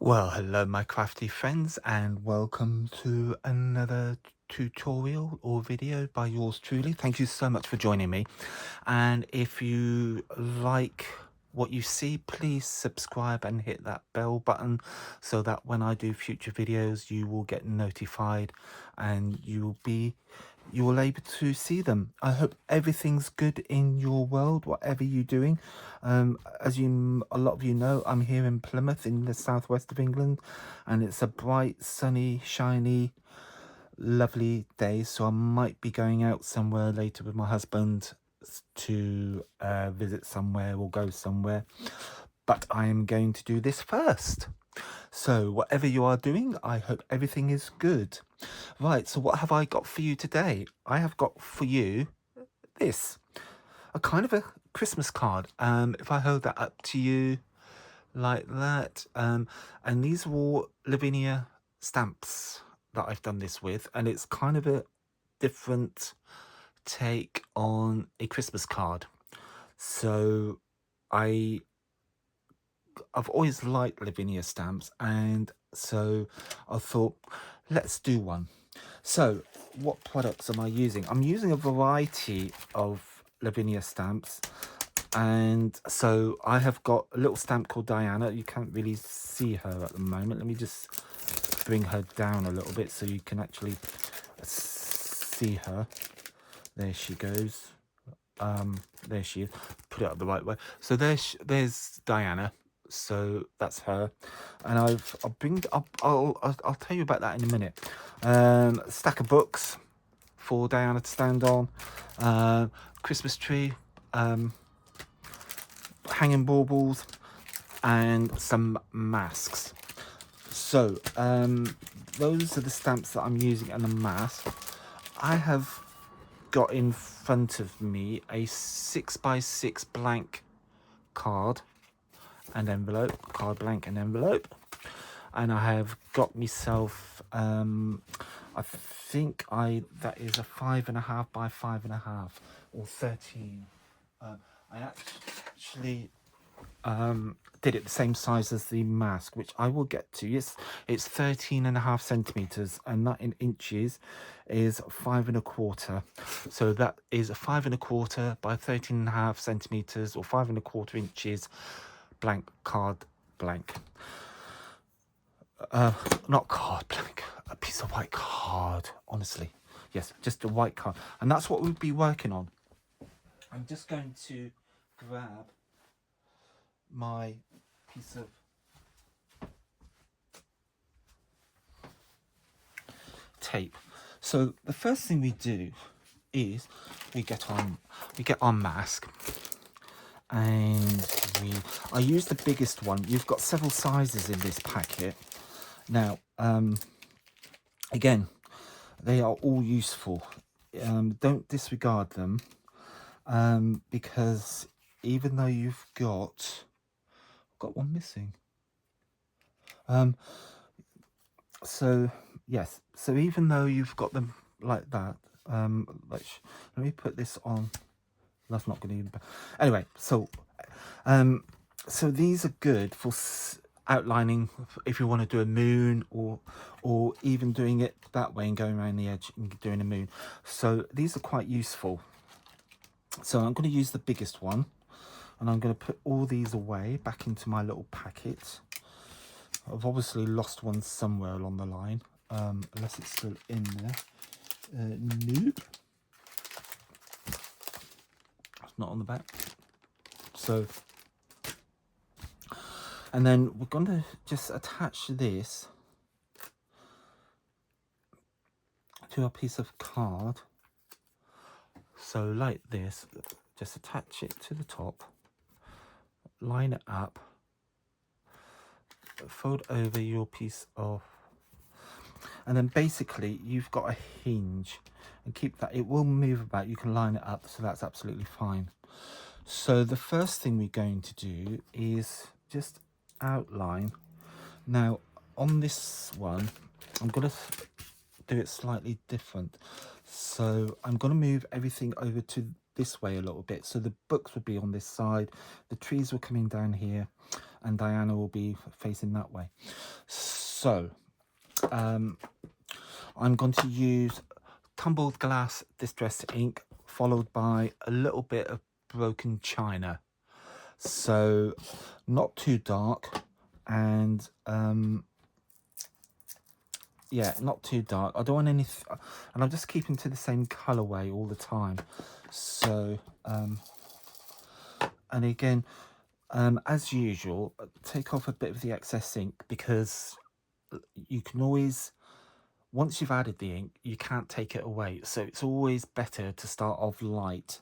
Well, hello my crafty friends and welcome to another tutorial or video by yours truly. Thank you so much for joining me. And if you like what you see, please subscribe and hit that bell button so that when I do future videos you will get notified and you will able to see them. I hope everything's good in your world, whatever you're doing. As a lot of you know, I'm here in Plymouth in the southwest of England, and it's a bright, sunny, shiny, lovely day. So I might be going out somewhere later with my husband to visit somewhere or go somewhere. But I am going to do this first. So whatever you are doing, I hope everything is good. Right, so what have I got for you today? I have got for you this, a kind of a Christmas card. If I hold that up to you like that, and these are all Lavinia stamps that I've done this with, and it's kind of a different take on a Christmas card. So I've always liked Lavinia stamps, and so I thought, let's do one. So what products am I using? I'm using a variety of Lavinia stamps, and so I have got a little stamp called Diana. You can't really see her at the moment. Let me just bring her down a little bit so you can actually see her. There she goes. There she is. Put it up the right way. So there's Diana. So that's her, and I'll tell you about that in a minute. Stack of books for Diana to stand on, Christmas tree, hanging baubles, and some masks. So those are the stamps that I'm using, and the mask. I have got in front of me a 6x6 blank card and envelope, card blank and envelope, and I have got myself I think that is a 5.5 by 5.5 or 13. I actually did it the same size as the mask, which I will get to. Yes, it's 13.5 centimeters, and that in inches is 5.25. So that is a 5.25 by 13.5 centimeters or 5.25 inches blank card blank. Not card blank, a piece of white card, honestly. Yes, just a white card, and that's what we'll be working on. I'm just going to grab my piece of tape. So the first thing we do is we get our mask, and I use the biggest one. You've got several sizes in this packet. Now, again, they are all useful. Don't disregard them, because even though you've got one missing. So yes, so even though you've got them like that, let me put this on. That's not going to even. Anyway, so so these are good for outlining if you want to do a moon, or even doing it that way and going around the edge and doing a moon. So these are quite useful. So I'm going to use the biggest one, and I'm going to put all these away back into my little packet. I've obviously lost one somewhere along the line, unless it's still in there. Nope, it's not on the back. So, and then we're going to just attach this to a piece of card. So like this, just attach it to the top, line it up, fold over your piece of, and then basically you've got a hinge, and keep that, it will move about, you can line it up, so that's absolutely fine. So the first thing we're going to do is just outline. Now on this one I'm going to do it slightly different, so I'm going to move everything over to this way a little bit. So the books would be on this side, the trees were coming down here, and Diana will be facing that way. So I'm going to use tumbled glass distress ink, followed by a little bit of broken china. So not too dark, and yeah, not too dark. I don't want any, and I'm just keeping to the same colorway all the time. So and again, as usual, take off a bit of the excess ink, because you can always, once you've added the ink, you can't take it away. So it's always better to start off light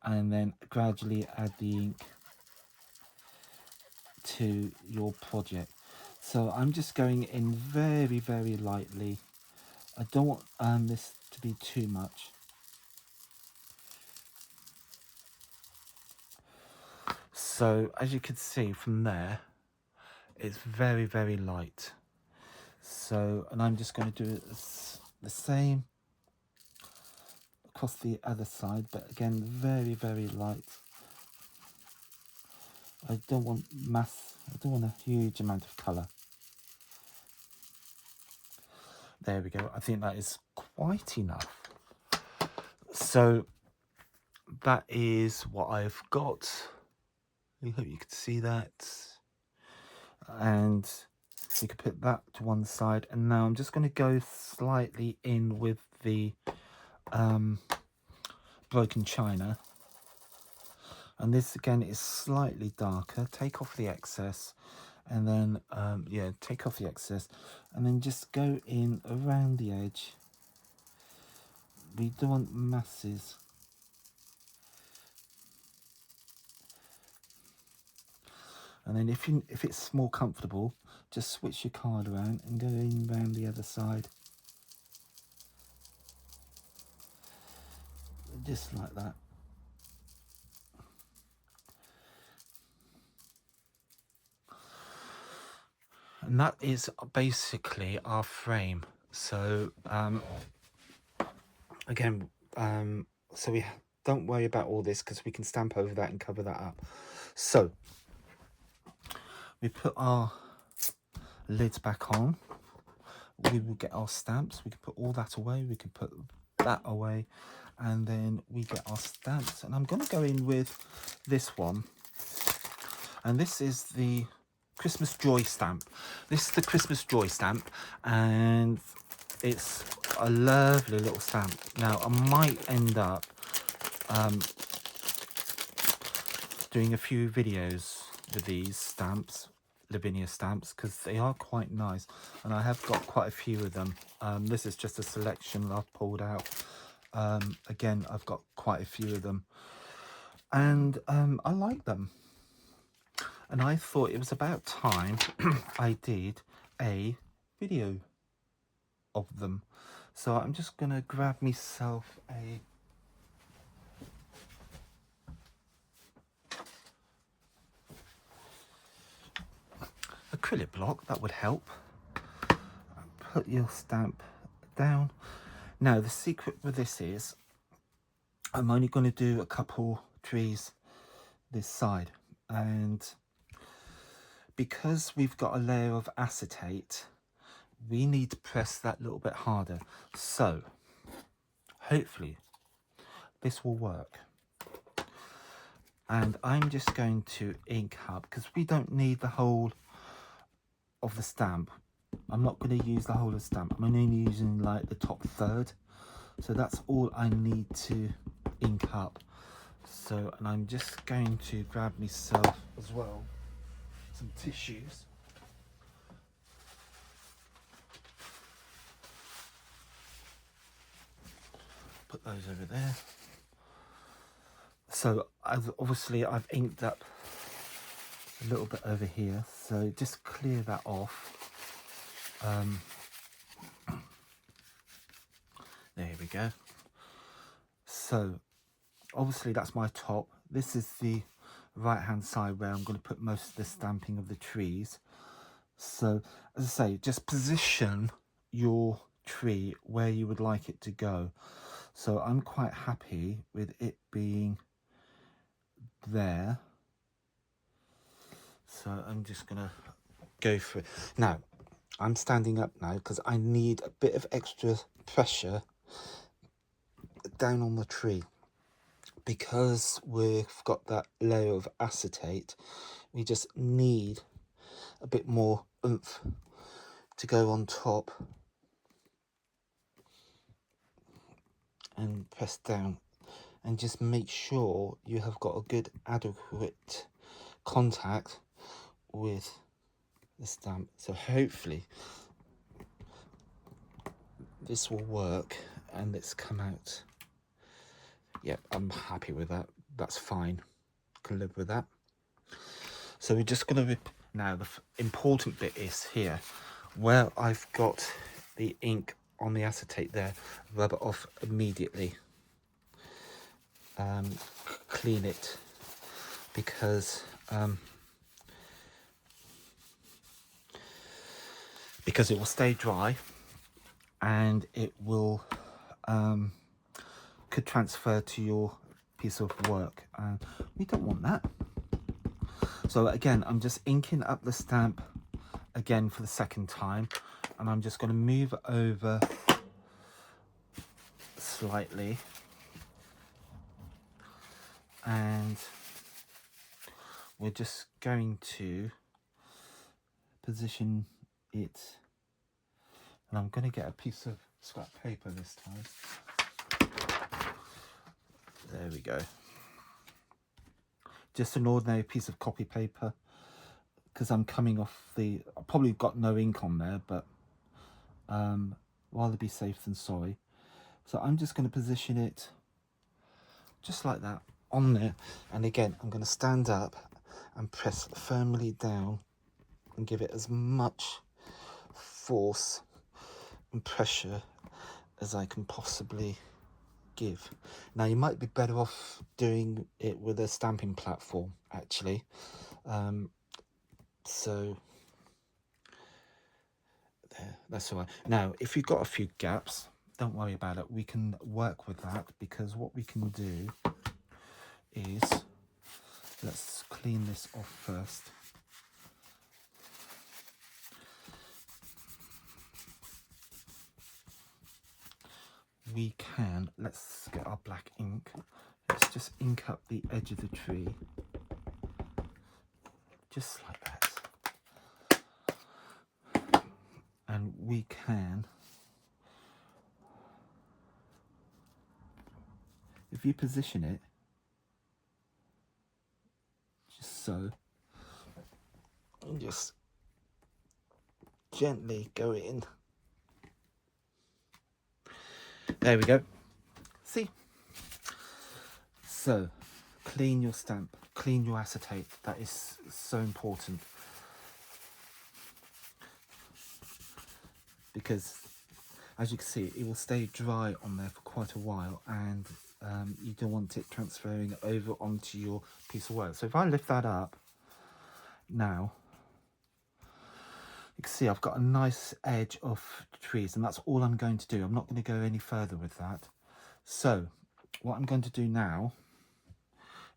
and then gradually add the ink to your project. So I'm just going in very, very lightly. I don't want this to be too much. So as you can see from there, it's very, very light. So, and I'm just going to do it the same across the other side, but again, very, very light. I don't want a huge amount of colour. There we go. I think that is quite enough. So that is what I've got. I hope you can see that. And we could put that to one side. And now I'm just going to go slightly in with the broken china. And this again is slightly darker. Take off the excess. And then, yeah, take off the excess. And then just go in around the edge. We don't want masses. And then if it's more comfortable, just switch your card around and go in around the other side. Just like that. And that is basically our frame. So again, so we don't worry about all this, because we can stamp over that and cover that up. So we put our lids back on. We will get our stamps. We can put all that away. We can put that away, and then we get our stamps. And I'm going to go in with this one, and this is the Christmas Joy stamp. This is the Christmas Joy stamp, and it's a lovely little stamp. Now I might end up doing a few videos with these stamps, Lavinia stamps, because they are quite nice, and I have got quite a few of them. This is just a selection that I've pulled out. Again, I've got quite a few of them, and I like them, and I thought it was about time I did a video of them. So I'm just gonna grab myself a acrylic block, that would help. Put your stamp down. Now the secret with this is I'm only going to do a couple trees this side, and because we've got a layer of acetate, we need to press that little bit harder. So hopefully this will work. And I'm just going to ink up, because we don't need the whole of the stamp. I'm not going to use the whole of the stamp. I'm only using like the top third. So that's all I need to ink up. So, and I'm just going to grab myself as well some tissues. Put those over there. So obviously I've inked up a little bit over here, so just clear that off. There we go. So obviously that's my top. This is the right hand side where I'm going to put most of the stamping of the trees. So as I say, just position your tree where you would like it to go. So I'm quite happy with it being there. So I'm just gonna go for it. Now, I'm standing up now because I need a bit of extra pressure down on the tree. Because we've got that layer of acetate, we just need a bit more oomph to go on top and press down, and just make sure you have got a good adequate contact with the stamp. So hopefully this will work and it's come out. Yep, I'm happy with that. That's fine, can live with that. So we're just going to now the important bit is here where I've got the ink on the acetate there. Rub it off immediately. Clean it because it will stay dry and it will could transfer to your piece of work, and we don't want that. So again, I'm just inking up the stamp again for the second time, and I'm just going to move it over slightly, and we're just going to position it, and I'm going to get a piece of scrap paper this time. There we go. Just an ordinary piece of copy paper, because I'm coming off the, I probably got no ink on there, but rather be safe than sorry. So I'm just going to position it just like that on there, and again I'm going to stand up and press firmly down and give it as much force and pressure as I can possibly give. Now you might be better off doing it with a stamping platform actually, so there, that's all right. Now if you've got a few gaps, don't worry about it, we can work with that, because what we can do is, let's clean this off first. We can, let's get our black ink, let's just ink up the edge of the tree, just like that. And we can, if you position it, just so, and just gently go in. There we go. See? So, clean your stamp, clean your acetate. That is so important. Because, as you can see, it will stay dry on there for quite a while, and you don't want it transferring over onto your piece of work. So if I lift that up now, you can see I've got a nice edge of trees, and that's all I'm going to do. I'm not going to go any further with that. So what I'm going to do now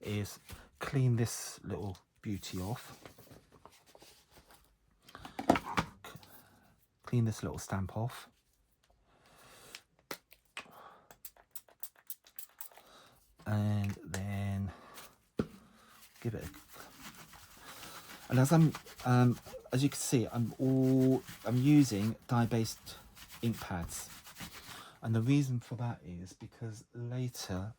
is clean this little beauty off. Clean this little stamp off. And then give it and as I'm as you can see, I'm using dye-based ink pads, and the reason for that is because later,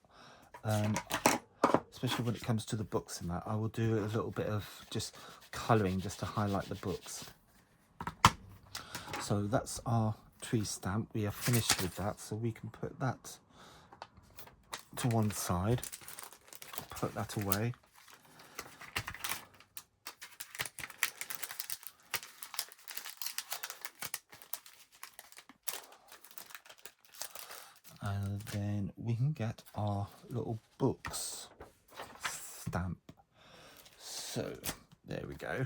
especially when it comes to the books and that, I will do a little bit of just colouring just to highlight the books. So that's our tree stamp. We are finished with that, so we can put that to one side, put that away. And then we can get our little books stamp. So there we go.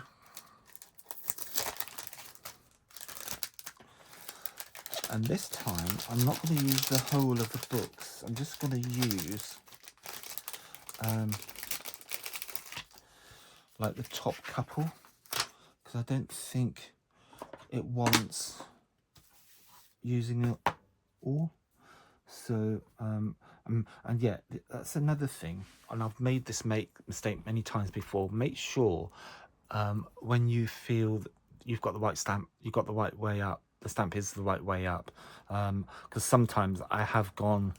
And this time, I'm not going to use the whole of the books. I'm just going to use like the top couple, because I don't think it wants using it all. So and yeah, that's another thing, and I've made this mistake many times before. Make sure when you feel that you've got the right stamp, you've got the right way up, the stamp is the right way up, because sometimes I have gone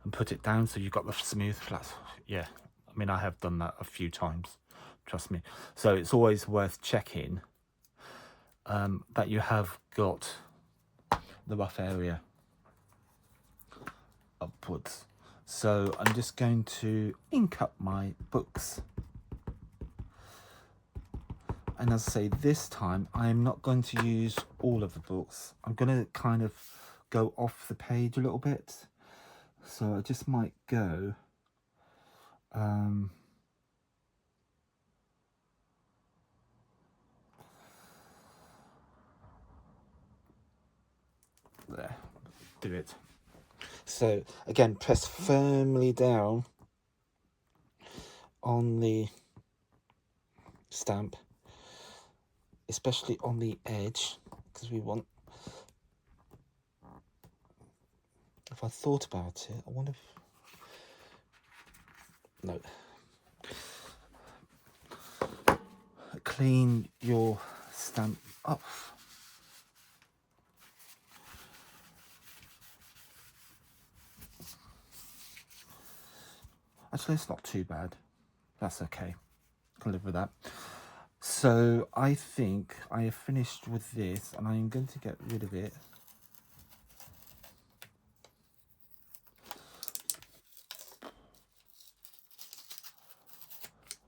and put it down so you've got the smooth flats. Yeah, I mean, I have done that a few times, trust me. So it's always worth checking that you have got the rough area upwards. So I'm just going to ink up my books, and as I say, this time I am not going to use all of the books. I'm going to kind of go off the page a little bit, so I just might go there, do it. So again, press firmly down on the stamp, especially on the edge, because we want, if I thought about it, I wonder if, no, clean your stamp off. Actually, it's not too bad. That's okay. Can live with that. So I think I have finished with this, and I'm going to get rid of it.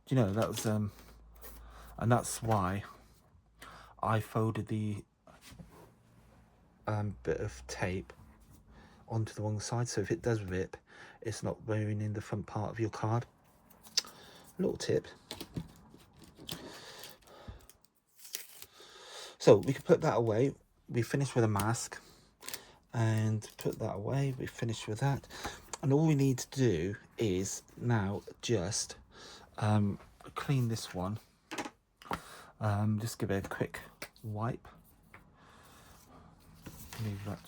You know, that was and that's why I folded the bit of tape onto the wrong side, so if it does rip, it's not ruining the front part of your card. Little tip. So we can put that away. We finished with a mask, and put that away. We finished with that, and all we need to do is now just clean this one. Just give it a quick wipe. Leave that.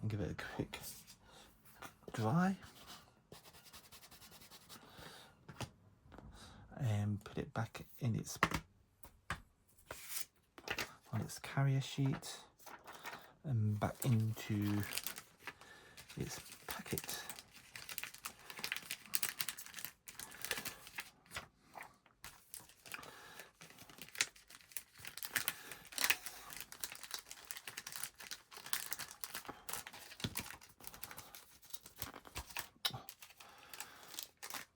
And give it a quick dry. And put it back in its on its carrier sheet and back into its packet.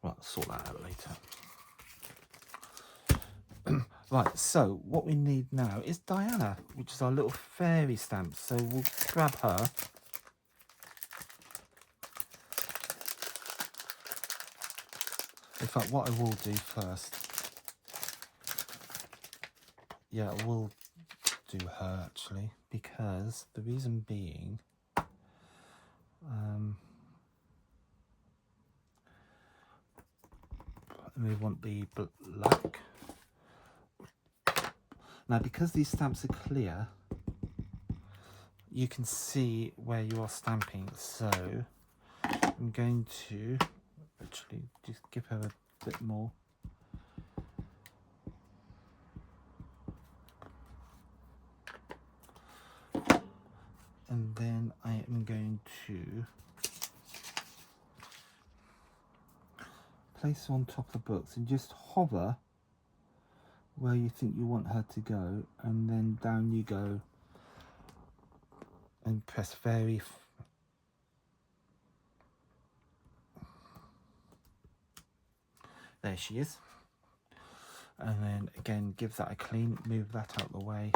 Right, I'll sort that out later. Right, so what we need now is Diana, which is our little fairy stamp. So we'll grab her. In fact, what I will do first, yeah, I will do her actually, because the reason being, we want the black. Now, because these stamps are clear, you can see where you are stamping. So I'm going to actually just give her a bit more. And then I am going to place her on top of the books and just hover where you think you want her to go, and then down you go and press very there she is, and then again give that a clean, move that out of the way.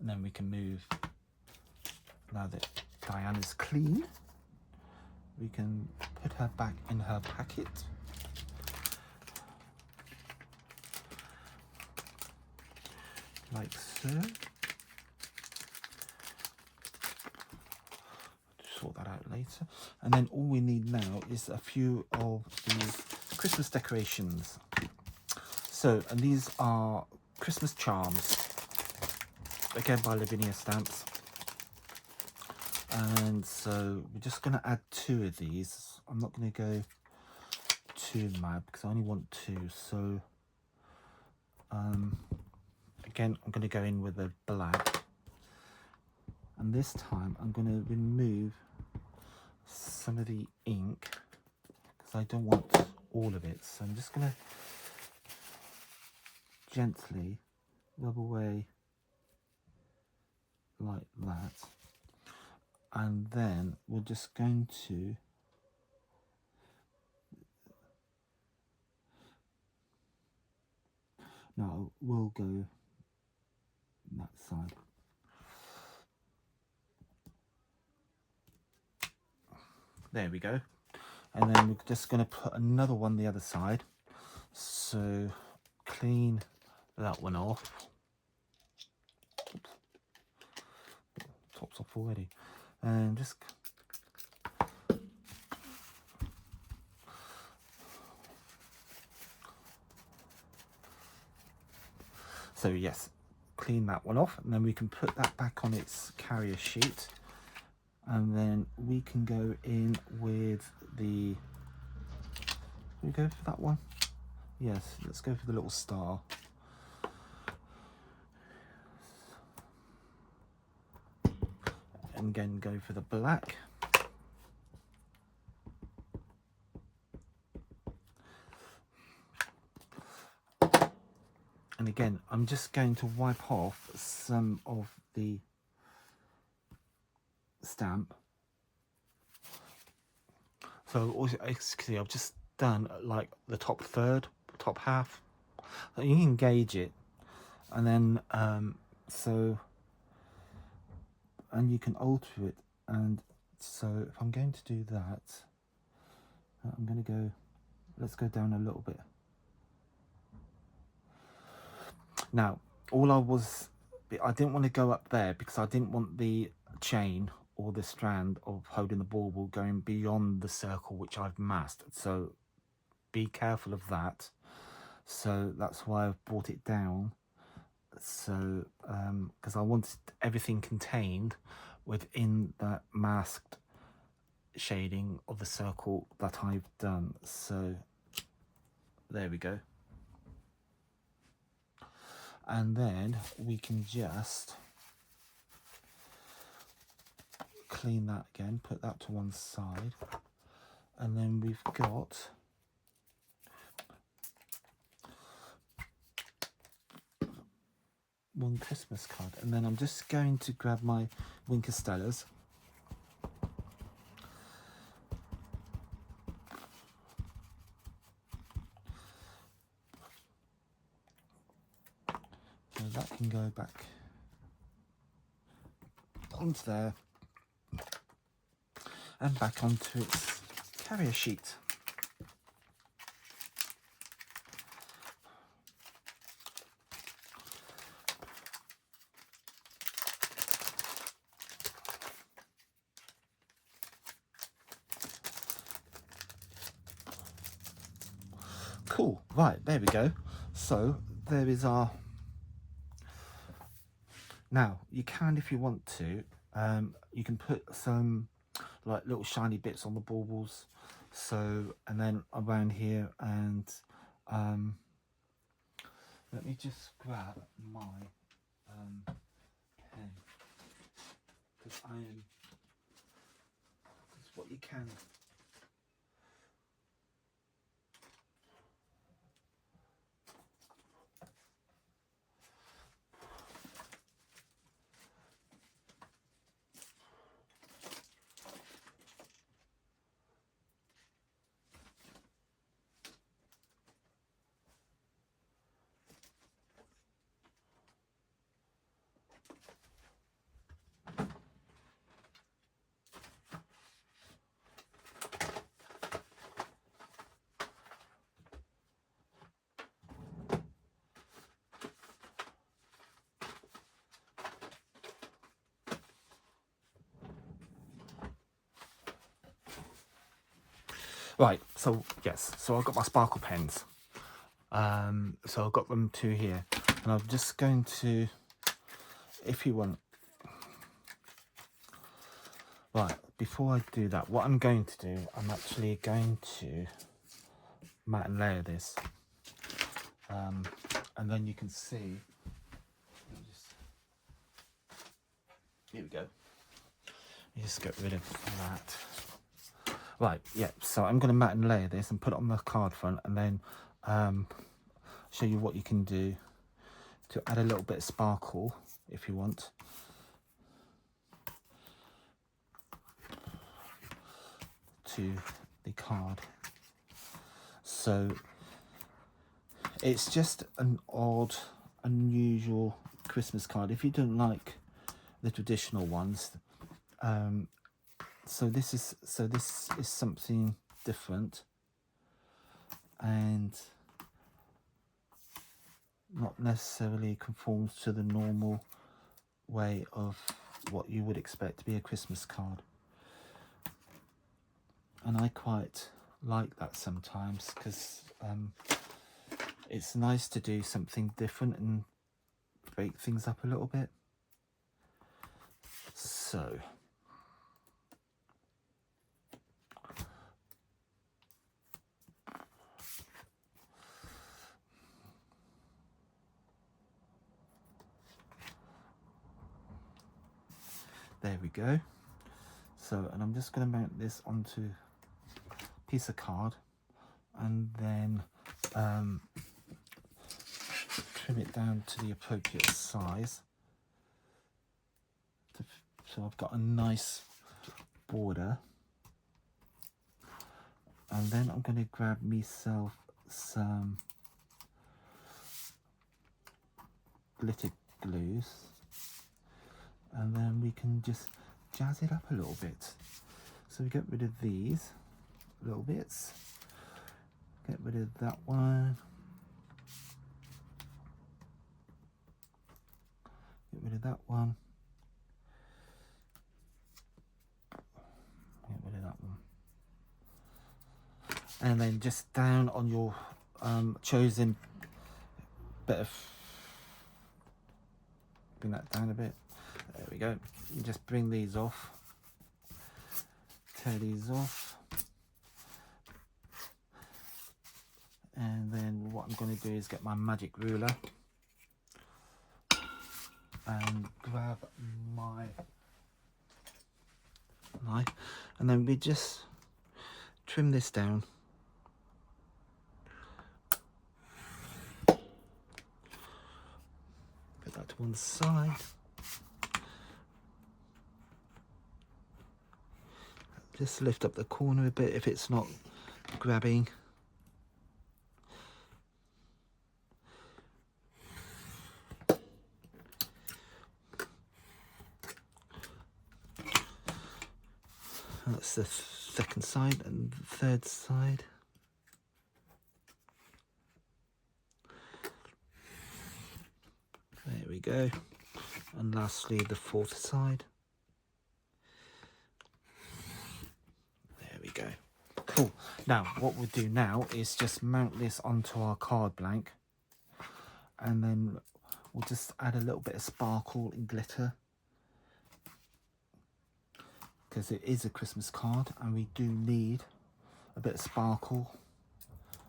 And then we can move, now that Diana's clean, we can put her back in her packet. Like so. Sort that out later. And then all we need now is a few of the Christmas decorations. So, and these are Christmas charms, again by Lavinia Stamps. And so we're just going to add 2 of these. I'm not going to go too mad because I only want 2. So again, I'm going to go in with a black, and this time I'm going to remove some of the ink because I don't want all of it. So I'm just going to gently rub away like that, and then we're just going to now we'll go that side. There we go. And then we're just going to put another one the other side. So clean that one off. Oops. Top's off already. And just so yes, clean that one off, and then we can put that back on its carrier sheet. And then we can go in with the, we go for that one? Yes, let's go for the little star. And again, go for the black. And again, I'm just going to wipe off some of the stamp. So also, see, I've just done like the top third, top half. So you can gauge it, and then so, and you can alter it. And so if I'm going to do that, I'm going to go, let's go down a little bit. Now, I didn't want to go up there because I didn't want the chain or the strand of holding the bauble going beyond the circle which I've masked. So be careful of that. So that's why I've brought it down. So because I wanted everything contained within that masked shading of the circle that I've done. So there we go. And then we can just clean that again, put that to one side, and then we've got one Christmas card. And then I'm just going to grab my Wink Stellas. So that can go back onto there and back onto its carrier sheet. Cool, right, there we go. So there is our, now you can, if you want to, you can put some like little shiny bits on the baubles, so, and then around here, and let me just grab my pen, because I am, that's what you can. Right, so yes, so I've got my sparkle pens. So I've got them two here, and I'm just going to, if you want, right, before I do that, what I'm going to do, I'm actually going to mat and layer this, and then you can see, here we go, you just get rid of that. Right, yeah, so I'm going to mat and layer this and put it on the card front, and then show you what you can do to add a little bit of sparkle if you want. To the card. So it's just an odd, unusual Christmas card. If you don't like the traditional ones, so this is something different and not necessarily conforms to the normal way of what you would expect to be a Christmas card. And I quite like that sometimes, because it's nice to do something different and break things up a little bit. So there we go. So, and I'm just going to mount this onto a piece of card, and then trim it down to the appropriate size. So I've got a nice border, and then I'm going to grab myself some glitter glues, and then we can just jazz it up a little bit. So we get rid of these little bits, get rid of that one, get rid of that one, get rid of that one, and then just down on your chosen bit of, bring that down a bit, there we go, you just bring these off, tear these off, and then what I'm going to do is get my magic ruler and grab my knife, and then we just trim this down. Put that to one side. Just lift up the corner a bit if it's not grabbing. That's the second side, and the third side. There we go. And lastly, the fourth side. There we go. Cool. Now, what we'll do now is just mount this onto our card blank, and then we'll just add a little bit of sparkle and glitter, because it is a Christmas card and we do need a bit of sparkle.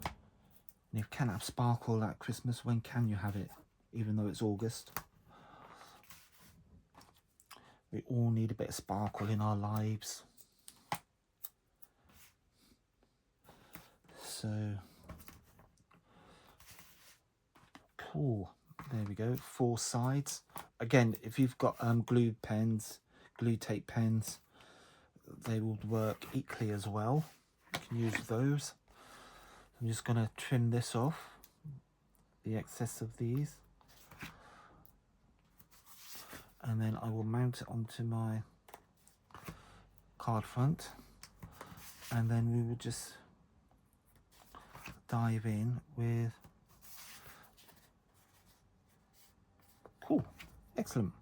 And if you can't have sparkle at Christmas, when can you have it? Even though it's August, we all need a bit of sparkle in our lives. So cool. There we go. 4 sides. Again, if you've got glue pens, glue tape pens, they will work equally as well. You can use those. I'm just going to trim this off, the excess of these, and then I will mount it onto my card front, and then we will just dive in with, cool, excellent.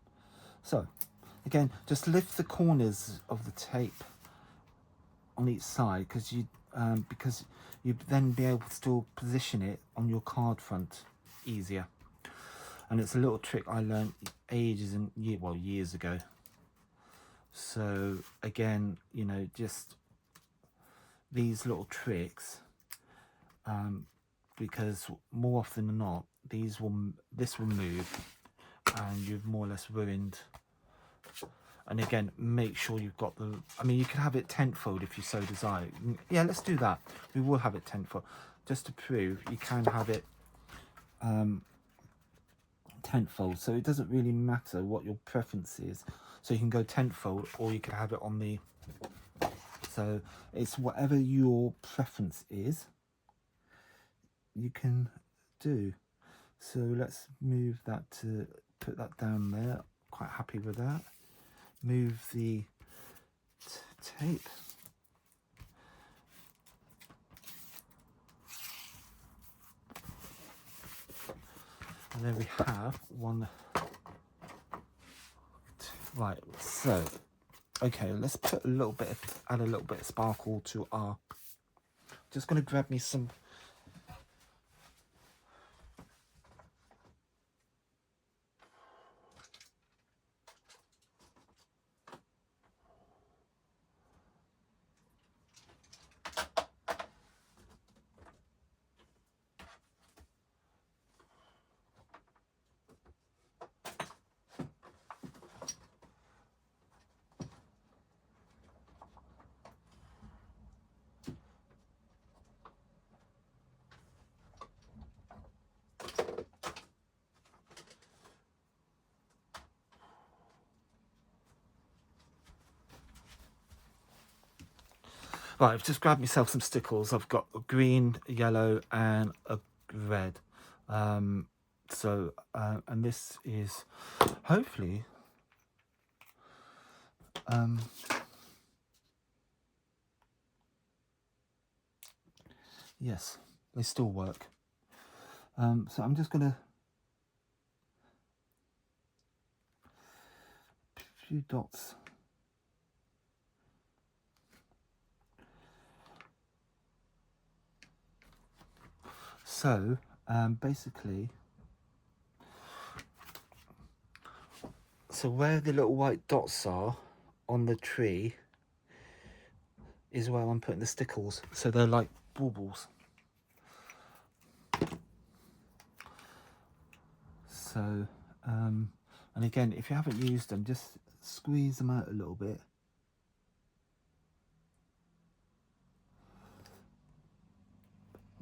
So again, just lift the corners of the tape on each side, because you because you'd then be able to still position it on your card front easier. And it's a little trick I learned ages and years ago. So again, you know, just these little tricks, because more often than not, this will move, and you've more or less ruined. And again, make sure you've got the, I mean, you can have it tenfold if you so desire. Yeah, let's do that. We will have it tenfold, just to prove you can have it tenfold. So it doesn't really matter what your preference is. So you can go tenfold, or you can have it on the, so it's whatever your preference is, you can do. So let's move that to, put that down there. Quite happy with that. Move the tape. And there we have one. Right, so okay, let's put a little bit of, add a little bit of sparkle to our, just going to grab me some, right, I've just grabbed myself some stickles. I've got a green, a yellow and a red. And this is hopefully, yes, they still work. So I'm just going to, few dots. So basically, so where the little white dots are on the tree is where I'm putting the stickles. So they're like baubles. So, and again, if you haven't used them, just squeeze them out a little bit.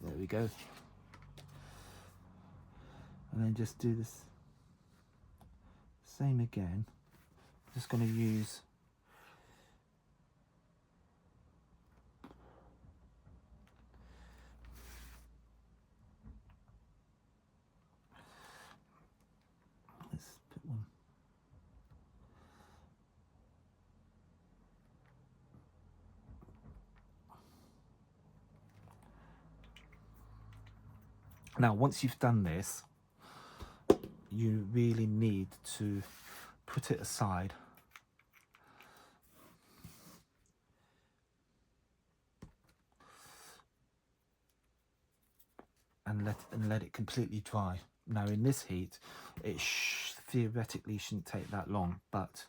There we go. And then just do this same again. I'm just going to use let's put one. Now, once you've done this, you really need to put it aside and let it completely dry. Now, in this heat, it theoretically shouldn't take that long, but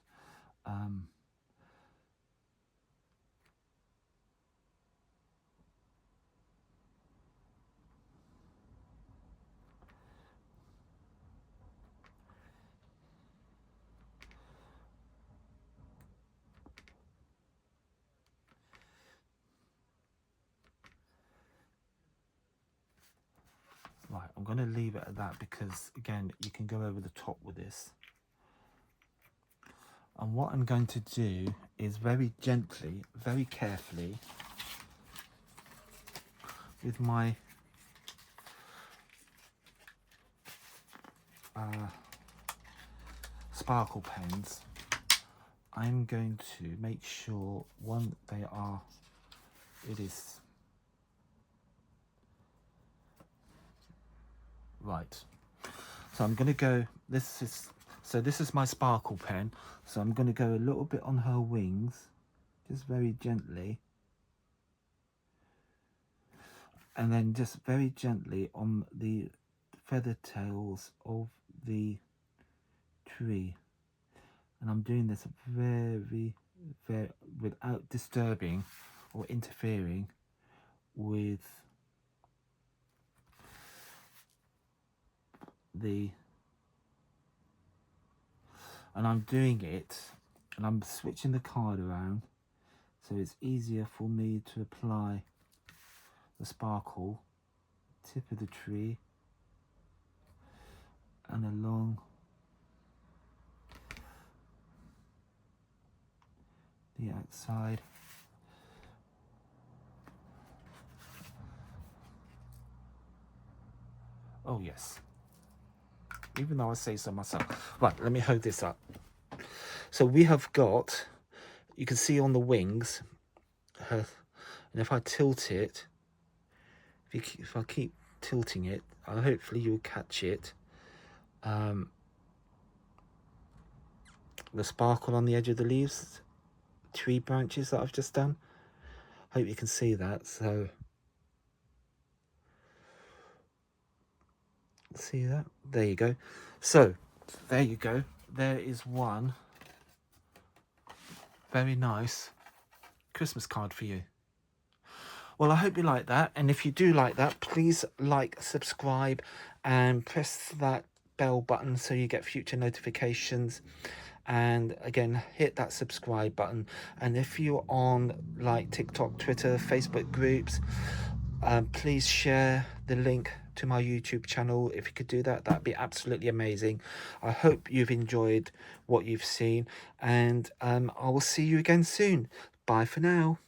right, I'm going to leave it at that because, again, you can go over the top with this. And what I'm going to do is very gently, very carefully, with my sparkle pens, I'm going to make sure, one, they are, it is right. So I'm going to go, this is my sparkle pen, so I'm going to go a little bit on her wings, just very gently. and then just very gently on the feather tails of the tree. And I'm doing this very, very without disturbing or interfering with the, and I'm doing it and I'm switching the card around so it's easier for me to apply the sparkle tip of the tree and along the outside. Oh yes, even though I say so myself. Right, let me hold this up. So we have got, you can see on the wings, and if I tilt it, if I keep tilting it, hopefully you'll catch it. The sparkle on the edge of the leaves, tree branches that I've just done. Hope you can see that. So see that? There you go. So there you go. There is one very nice Christmas card for you. Well, I hope you like that, and if you do like that, please like, subscribe, and press that bell button so you get future notifications. And again, hit that subscribe button. And if you're on like TikTok, Twitter, Facebook groups, please share the link to my YouTube channel. If you could do that, that'd be absolutely amazing. I hope you've enjoyed what you've seen, and I will see you again soon. Bye for now.